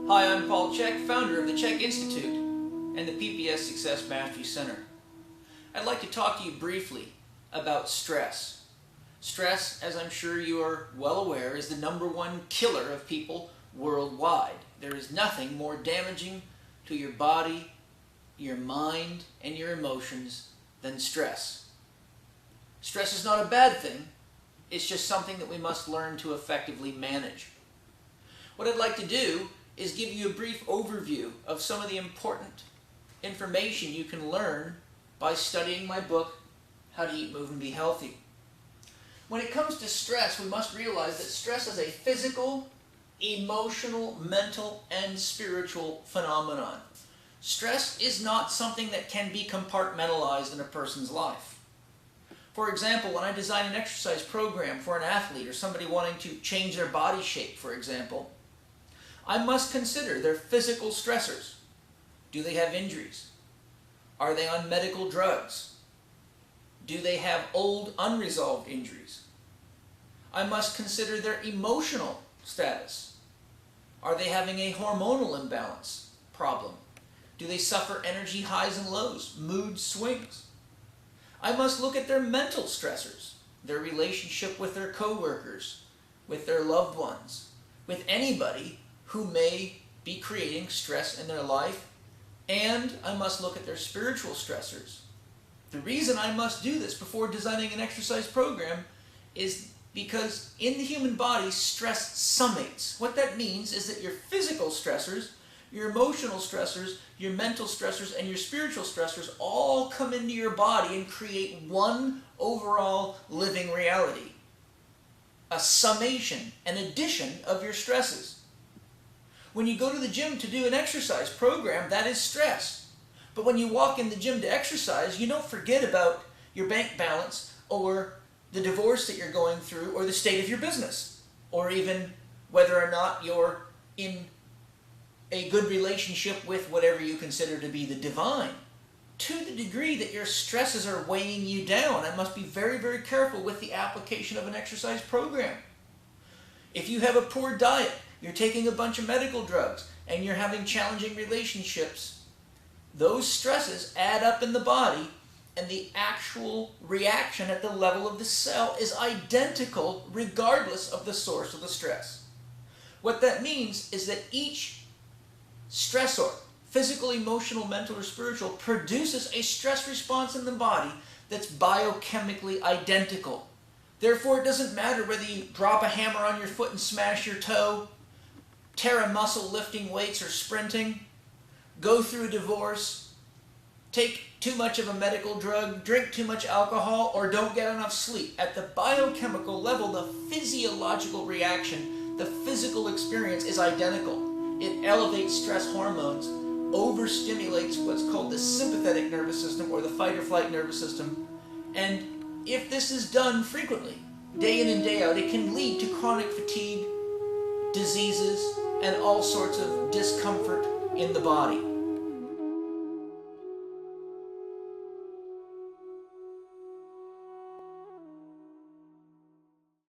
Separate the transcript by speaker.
Speaker 1: Hi, I'm Paul Chek, founder of the Chek Institute and the PPS Success Mastery Center. I'd like to talk to you briefly about stress. Stress, as I'm sure you are well aware, is the #1 killer of people worldwide. There is nothing more damaging to your body, your mind, and your emotions than stress. Stress is not a bad thing. It's just something that we must learn to effectively manage. What I'd like to do is give you a brief overview of some of the important information you can learn by studying my book, How to Eat, Move, and Be Healthy. When it comes to stress, we must realize that stress is a physical, emotional, mental, and spiritual phenomenon. Stress is not something that can be compartmentalized in a person's life. For example, when I design an exercise program for an athlete or somebody wanting to change their body shape, for example, I must consider their physical stressors. Do they have injuries? Are they on medical drugs? Do they have old unresolved injuries? I must consider their emotional status. Are they having a hormonal imbalance problem? Do they suffer energy highs and lows, mood swings? I must look at their mental stressors, their relationship with their coworkers, with their loved ones, with anybody who may be creating stress in their life, and I must look at their spiritual stressors. The reason I must do this before designing an exercise program is because in the human body, stress summates. What that means is that your physical stressors, your emotional stressors, your mental stressors, and your spiritual stressors all come into your body and create one overall living reality. A summation, an addition of your stresses. When you go to the gym to do an exercise program, that is stress. But when you walk in the gym to exercise, you don't forget about your bank balance or the divorce that you're going through or the state of your business, or even whether or not you're in a good relationship with whatever you consider to be the divine. To the degree that your stresses are weighing you down, I must be very, very careful with the application of an exercise program. If you have a poor diet, you're taking a bunch of medical drugs, and you're having challenging relationships, those stresses add up in the body, and the actual reaction at the level of the cell is identical regardless of the source of the stress. What that means is that each stressor, physical, emotional, mental, or spiritual, produces a stress response in the body that's biochemically identical. Therefore, it doesn't matter whether you drop a hammer on your foot and smash your toe, tear a muscle lifting weights or sprinting, go through a divorce, take too much of a medical drug, drink too much alcohol, or don't get enough sleep. At the biochemical level, the physiological reaction, the physical experience is identical. It elevates stress hormones, overstimulates what's called the sympathetic nervous system or the fight or flight nervous system, and if this is done frequently, day in and day out, it can lead to chronic fatigue, diseases, and all sorts of discomfort in the body.